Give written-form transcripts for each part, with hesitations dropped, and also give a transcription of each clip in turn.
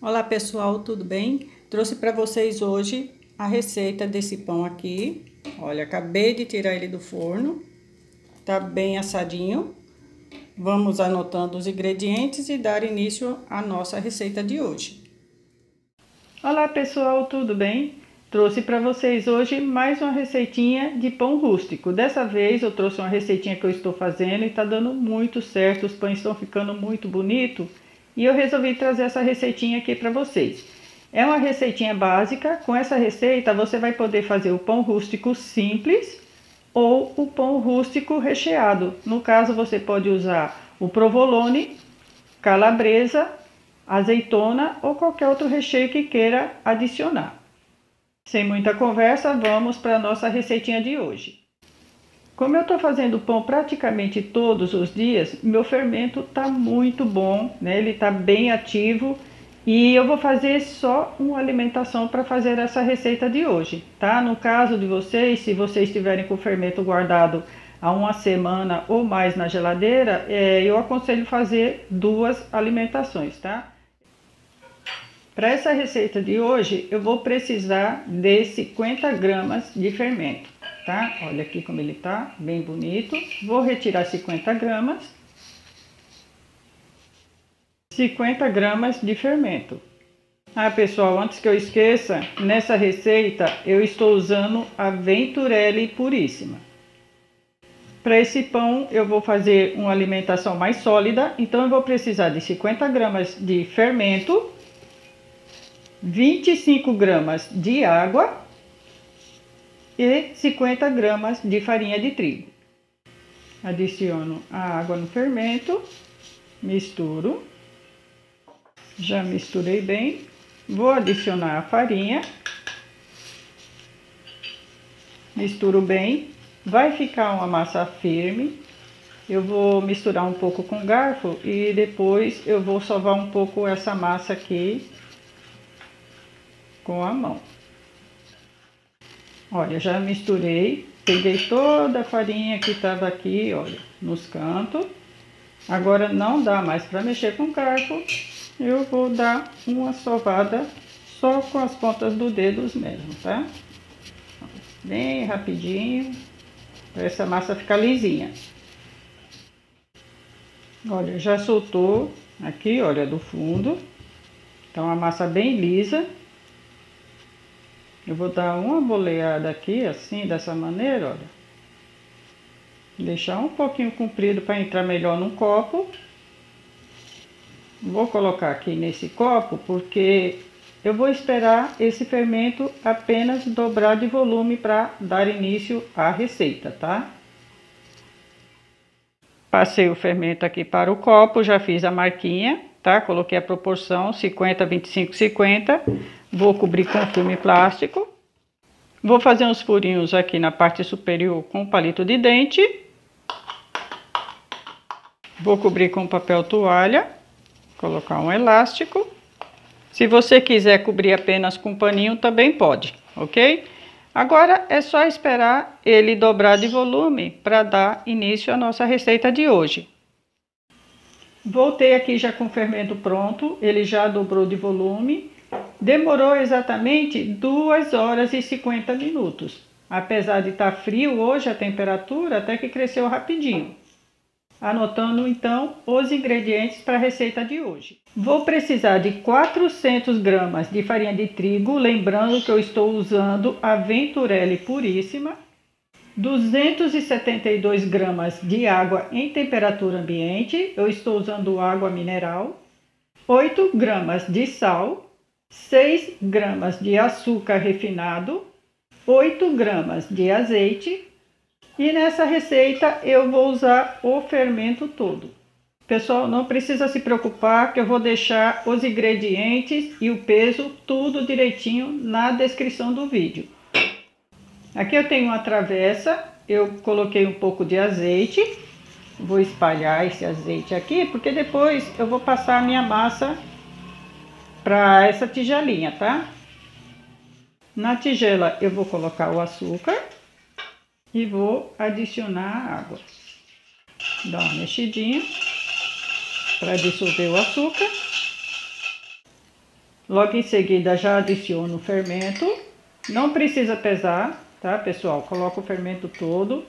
Olá pessoal, tudo bem? Trouxe para vocês hoje a receita desse pão aqui. Olha, acabei de tirar ele do forno, tá bem assadinho. Vamos anotando os ingredientes e dar início à nossa receita de hoje. Olá pessoal, tudo bem? Trouxe para vocês hoje mais uma receitinha de pão rústico. Dessa vez eu trouxe uma receitinha que eu estou fazendo e tá dando muito certo, os pães estão ficando muito bonitos. E eu resolvi trazer essa receitinha aqui para vocês. É uma receitinha básica. Com essa receita você vai poder fazer o pão rústico simples ou o pão rústico recheado. No caso você pode usar o provolone, calabresa, azeitona ou qualquer outro recheio que queira adicionar. Sem muita conversa, vamos para a nossa receitinha de hoje. Como eu estou fazendo pão praticamente todos os dias, meu fermento está muito bom, né? Ele está bem ativo e eu vou fazer só uma alimentação para fazer essa receita de hoje, tá? No caso de vocês, se vocês estiverem com o fermento guardado há uma semana ou mais na geladeira, eu aconselho fazer 2 alimentações, tá? Para essa receita de hoje, eu vou precisar de 50 gramas de fermento, tá? Olha aqui como ele tá, bem bonito. Vou retirar 50 gramas. 50 gramas de fermento. Ah, pessoal, antes que eu esqueça, nessa receita eu estou usando a Venturelli Puríssima. Para esse pão eu vou fazer uma alimentação mais sólida, então eu vou precisar de 50 gramas de fermento, 25 gramas de água e 50 gramas de farinha de trigo. Adiciono a água no fermento, misturo. Já misturei bem. Vou adicionar a farinha. Misturo bem. Vai ficar uma massa firme. Eu vou misturar um pouco com garfo e depois eu vou sovar um pouco essa massa aqui com a mão. Olha, já misturei, peguei toda a farinha que estava aqui, olha, nos cantos. Agora não dá mais para mexer com garfo, eu vou dar uma sovada só com as pontas dos dedos mesmo, tá? Bem rapidinho, para essa massa ficar lisinha. Olha, já soltou aqui, olha, do fundo. Então a massa bem lisa. Eu vou dar uma boleada aqui, assim, dessa maneira, olha. Deixar um pouquinho comprido para entrar melhor no copo. Vou colocar aqui nesse copo porque eu vou esperar esse fermento apenas dobrar de volume para dar início à receita, tá? Passei o fermento aqui para o copo, já fiz a marquinha, tá? Coloquei a proporção 50, 25, 50. Vou cobrir com filme plástico. Vou fazer uns furinhos aqui na parte superior com palito de dente. Vou cobrir com papel toalha. Colocar um elástico. Se você quiser cobrir apenas com paninho, também pode, ok? Agora é só esperar ele dobrar de volume para dar início à nossa receita de hoje. Voltei aqui já com o fermento pronto, ele já dobrou de volume. Demorou exatamente 2 horas e 50 minutos. Apesar de estar frio hoje a temperatura, até que cresceu rapidinho. Anotando então os ingredientes para a receita de hoje. Vou precisar de 400 gramas de farinha de trigo, lembrando que eu estou usando a Venturelli Puríssima. 272 gramas de água em temperatura ambiente, eu estou usando água mineral. 8 gramas de sal. 6 gramas de açúcar refinado, 8 gramas de azeite e nessa receita eu vou usar o fermento todo. Pessoal, não precisa se preocupar que eu vou deixar os ingredientes e o peso tudo direitinho na descrição do vídeo. Aqui eu tenho uma travessa, eu coloquei um pouco de azeite, vou espalhar esse azeite aqui porque depois eu vou passar a minha massa para essa tigelinha, tá? Na tigela eu vou colocar o açúcar e vou adicionar a água. Dá uma mexidinha para dissolver o açúcar. Logo em seguida já adiciono o fermento. Não precisa pesar, tá, pessoal? Coloca o fermento todo.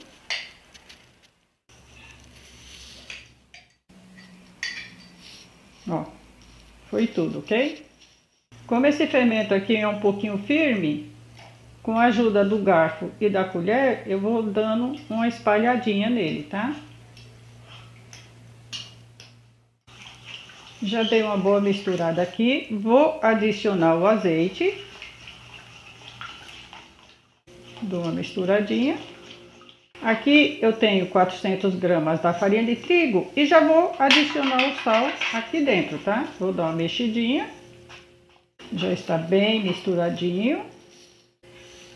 Ó, foi tudo, ok? Como esse fermento aqui é um pouquinho firme, com a ajuda do garfo e da colher, eu vou dando uma espalhadinha nele, tá? Já dei uma boa misturada aqui, vou adicionar o azeite. Dou uma misturadinha. Aqui eu tenho 400 gramas da farinha de trigo e já vou adicionar o sal aqui dentro, tá? Vou dar uma mexidinha. Já está bem misturadinho.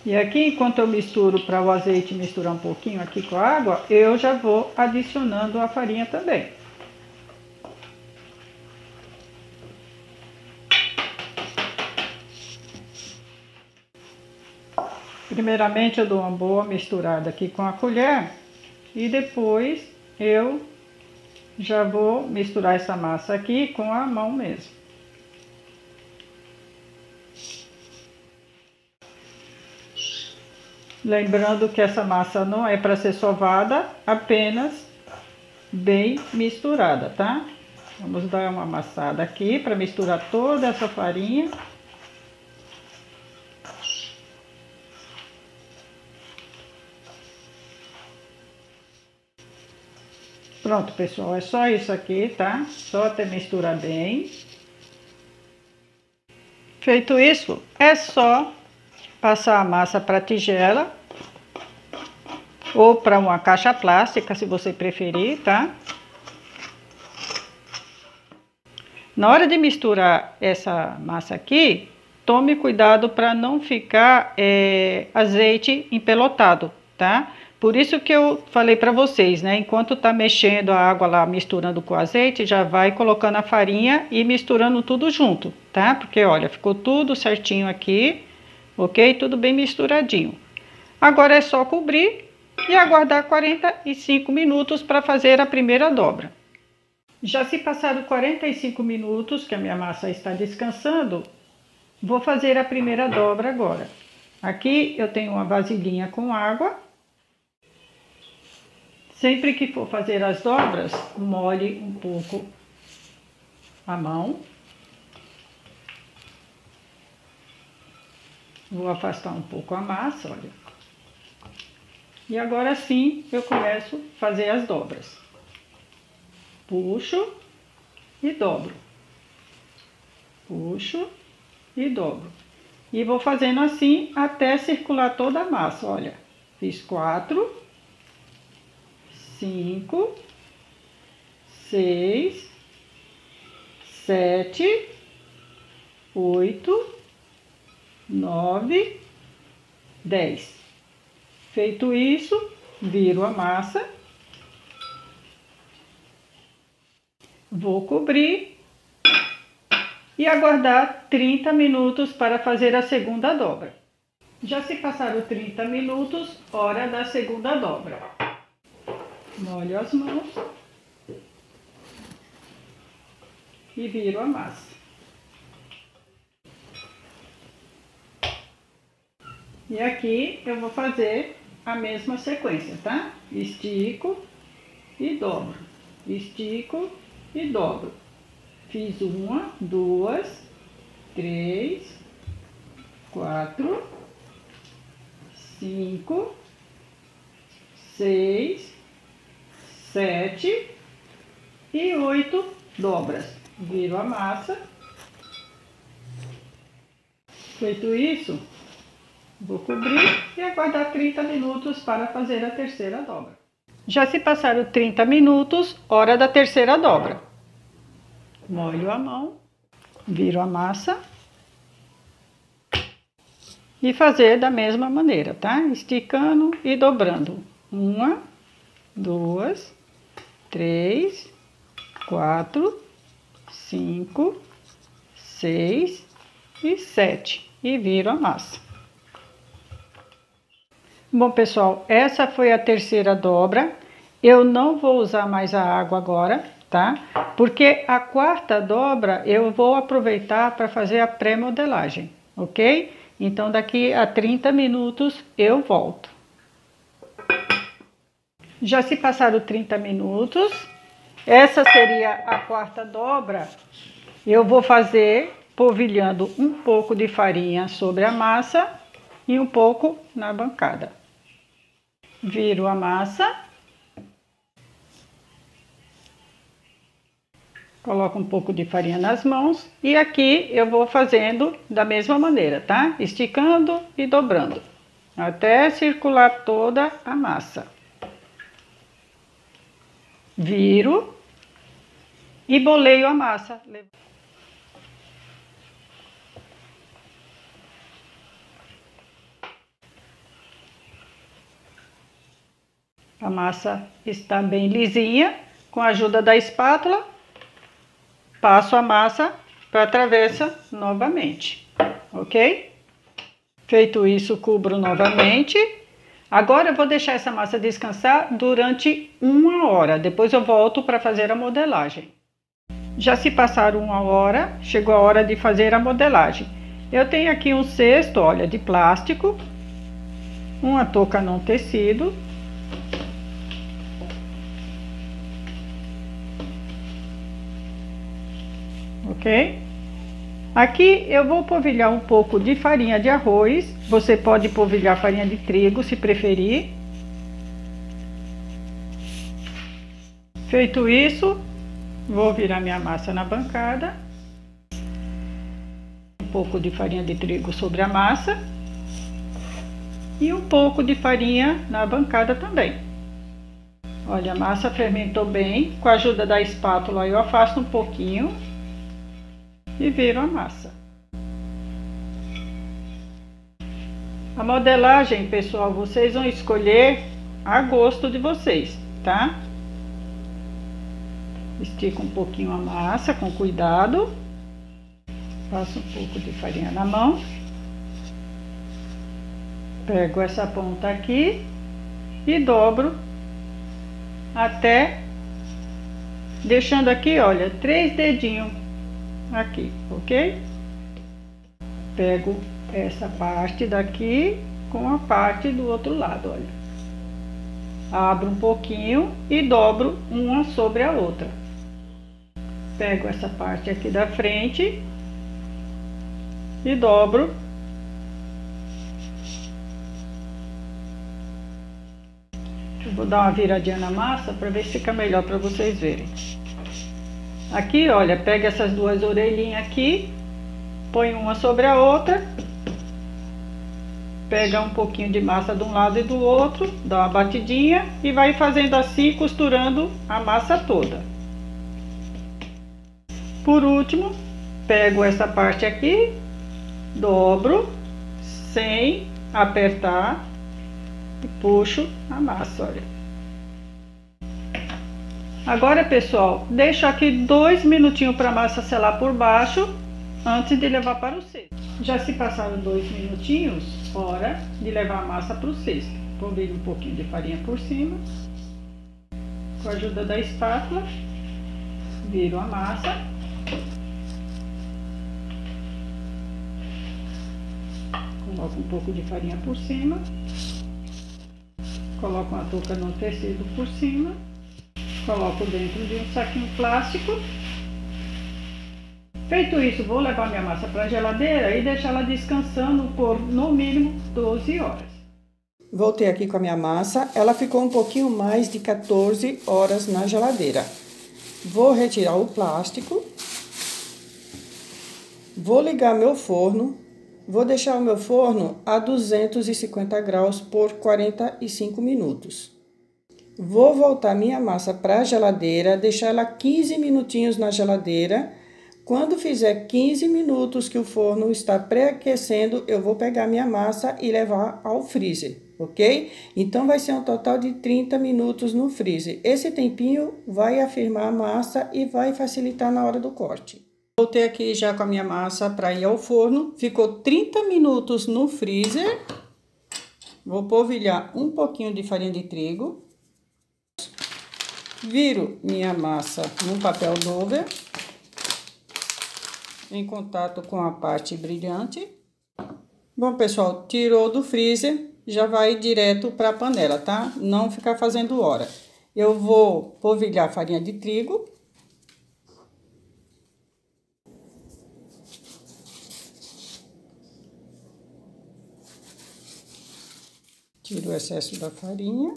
E aqui, enquanto eu misturo para o azeite misturar um pouquinho aqui com a água, eu já vou adicionando a farinha também. Primeiramente eu dou uma boa misturada aqui com a colher e depois eu já vou misturar essa massa aqui com a mão mesmo. Lembrando que essa massa não é para ser sovada, apenas bem misturada, tá? Vamos dar uma amassada aqui para misturar toda essa farinha. Pronto, pessoal, é só isso aqui, tá? Só até misturar bem. Feito isso, é só passar a massa para a tigela ou para uma caixa plástica, se você preferir, tá? Na hora de misturar essa massa aqui, tome cuidado para não ficar azeite empelotado, tá? Por isso que eu falei para vocês, né? Enquanto tá mexendo a água lá, misturando com o azeite, já vai colocando a farinha e misturando tudo junto, tá? Porque, olha, ficou tudo certinho aqui, ok? Tudo bem misturadinho. Agora é só cobrir e aguardar 45 minutos para fazer a primeira dobra. Já se passaram 45 minutos que a minha massa está descansando, vou fazer a primeira dobra agora. Aqui eu tenho uma vasilhinha com água. Sempre que for fazer as dobras, molhe um pouco a mão. Vou afastar um pouco a massa, olha. E agora sim eu começo a fazer as dobras. Puxo e dobro. Puxo e dobro. E vou fazendo assim até circular toda a massa, olha. Fiz 4, 5, 6, 7, 8, 9, 10. Feito isso, viro a massa. Vou cobrir e aguardar 30 minutos para fazer a segunda dobra. Já se passaram 30 minutos, hora da segunda dobra. Molho as mãos e viro a massa. E aqui eu vou fazer a mesma sequência, tá? Estico e dobro, estico e dobro. Fiz 1, 2, 3, 4, 5, 6, 7 e 8 dobras. Viro a massa. Feito isso, vou cobrir e aguardar 30 minutos para fazer a terceira dobra. Já se passaram 30 minutos, hora da terceira dobra. Molho a mão, viro a massa e fazer da mesma maneira, tá? Esticando e dobrando. 1, 2, 3, 4, 5, 6 e 7 e viro a massa. Bom, pessoal, essa foi a terceira dobra. Eu não vou usar mais a água agora. tá? Porque a quarta dobra eu vou aproveitar para fazer a pré-modelagem, ok? Então daqui a 30 minutos eu volto. Já se passaram 30 minutos, essa seria a quarta dobra. Eu vou fazer polvilhando um pouco de farinha sobre a massa e um pouco na bancada. Viro a massa. Coloco um pouco de farinha nas mãos e aqui eu vou fazendo da mesma maneira, tá? Esticando e dobrando, até circular toda a massa. Viro e boleio a massa. A massa está bem lisinha, com a ajuda da espátula. Passo a massa para a travessa novamente, ok? Feito isso, cubro novamente. Agora eu vou deixar essa massa descansar durante 1 hora. Depois eu volto para fazer a modelagem. Já se passaram 1 hora, chegou a hora de fazer a modelagem. Eu tenho aqui um cesto, olha, de plástico, uma touca não tecido. Ok? Aqui eu vou polvilhar um pouco de farinha de arroz. Você pode polvilhar farinha de trigo, se preferir. Feito isso, vou virar minha massa na bancada. Um pouco de farinha de trigo sobre a massa. E um pouco de farinha na bancada também. Olha, a massa fermentou bem. Com a ajuda da espátula eu afasto um pouquinho e viro a massa. A modelagem, pessoal, vocês vão escolher a gosto de vocês, tá? Estico um pouquinho a massa com cuidado. Passo um pouco de farinha na mão. Pego essa ponta aqui e dobro até deixando aqui, olha, 3 dedinhos aqui, ok? Pego essa parte daqui com a parte do outro lado, olha. Abro um pouquinho e dobro uma sobre a outra. Pego essa parte aqui da frente e dobro. Eu vou dar uma viradinha na massa para ver se fica melhor para vocês verem. Aqui, olha, pega essas duas orelhinhas aqui, põe uma sobre a outra, pega um pouquinho de massa de um lado e do outro, dá uma batidinha e vai fazendo assim, costurando a massa toda. Por último, pego essa parte aqui, dobro, sem apertar e puxo a massa, olha. Agora, pessoal, deixo aqui 2 minutinhos para a massa selar por baixo, antes de levar para o cesto. Já se passaram 2 minutinhos, hora de levar a massa para o cesto. Polvilho um pouquinho de farinha por cima. Com a ajuda da espátula, viro a massa. Coloco um pouco de farinha por cima. Coloco uma touca no tecido por cima. Coloco dentro de um saquinho plástico. Feito isso, vou levar minha massa para a geladeira e deixar ela descansando por no mínimo 12 horas. Voltei aqui com a minha massa, ela ficou um pouquinho mais de 14 horas na geladeira. Vou retirar o plástico. Vou ligar meu forno. Vou deixar o meu forno a 250 graus por 45 minutos. Vou voltar minha massa para a geladeira, deixar ela 15 minutinhos na geladeira. Quando fizer 15 minutos que o forno está pré-aquecendo, eu vou pegar minha massa e levar ao freezer, ok? Então, vai ser um total de 30 minutos no freezer. Esse tempinho vai afirmar a massa e vai facilitar na hora do corte. Voltei aqui já com a minha massa para ir ao forno. Ficou 30 minutos no freezer. Vou polvilhar um pouquinho de farinha de trigo. Viro minha massa num papel Dover, em contato com a parte brilhante. Bom, pessoal, tirou do freezer, já vai direto para a panela, tá? Não ficar fazendo hora. Eu vou polvilhar farinha de trigo. Tiro o excesso da farinha.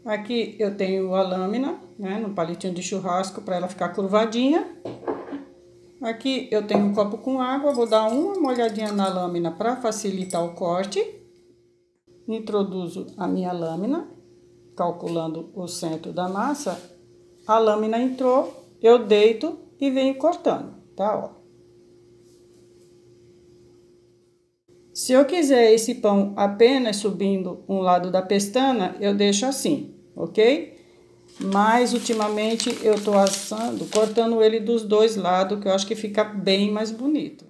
Aqui eu tenho a lâmina, né, no palitinho de churrasco para ela ficar curvadinha. Aqui eu tenho um copo com água, vou dar uma molhadinha na lâmina para facilitar o corte. Introduzo a minha lâmina, calculando o centro da massa. A lâmina entrou, eu deito e venho cortando, tá? Ó. Se eu quiser esse pão apenas subindo um lado da pestana, eu deixo assim, ok? Mas ultimamente eu tô assando, cortando ele dos dois lados, que eu acho que fica bem mais bonito.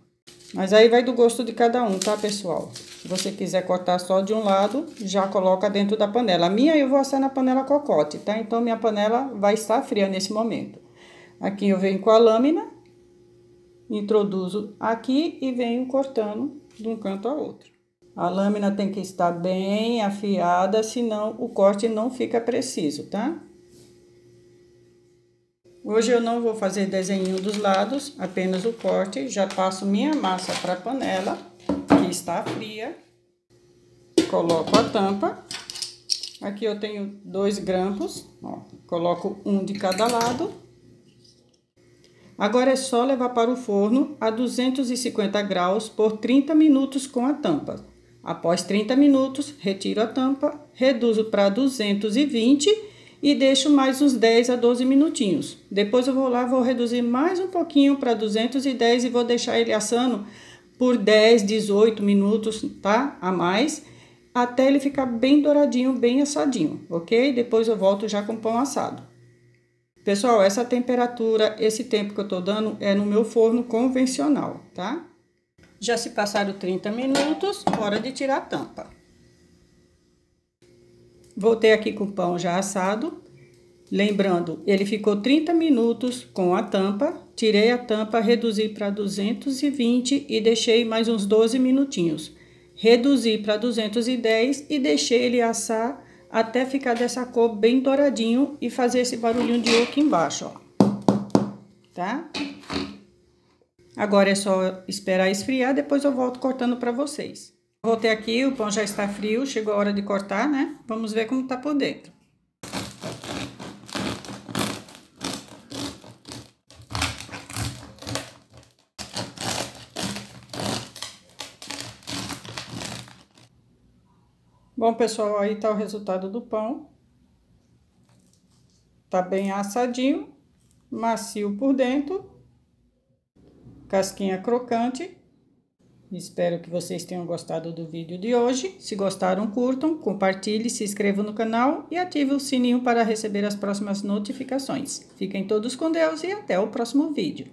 Mas aí vai do gosto de cada um, tá, pessoal? Se você quiser cortar só de um lado, já coloca dentro da panela. A minha eu vou assar na panela cocote, tá? Então minha panela vai estar fria nesse momento. Aqui eu venho com a lâmina, introduzo aqui e venho cortando de um canto ao outro. A lâmina tem que estar bem afiada, senão o corte não fica preciso, tá? Hoje eu não vou fazer desenho dos lados, apenas o corte. Já passo minha massa para a panela, que está fria. Coloco a tampa. Aqui eu tenho 2 grampos, ó, coloco um de cada lado. Agora é só levar para o forno a 250 graus por 30 minutos com a tampa. Após 30 minutos, retiro a tampa, reduzo para 220 e deixo mais uns 10 a 12 minutinhos. Depois eu vou lá, vou reduzir mais um pouquinho para 210 e vou deixar ele assando por 10, 18 minutos, tá? A mais, até ele ficar bem douradinho, bem assadinho, ok? Depois eu volto já com o pão assado. Pessoal, essa temperatura, esse tempo que eu tô dando é no meu forno convencional, tá? Já se passaram 30 minutos, hora de tirar a tampa. Voltei aqui com o pão já assado. Lembrando, ele ficou 30 minutos com a tampa. Tirei a tampa, reduzi para 220 e deixei mais uns 12 minutinhos. Reduzi para 210 e deixei ele assar até ficar dessa cor bem douradinho e fazer esse barulhinho de oco embaixo, ó. Tá? Agora é só esperar esfriar, depois eu volto cortando para vocês. Voltei aqui, o pão já está frio, chegou a hora de cortar, né? Vamos ver como tá por dentro. Bom, pessoal, aí tá o resultado do pão. Tá bem assadinho, macio por dentro, casquinha crocante. Espero que vocês tenham gostado do vídeo de hoje. Se gostaram, curtam, compartilhem, se inscrevam no canal e ativem o sininho para receber as próximas notificações. Fiquem todos com Deus e até o próximo vídeo.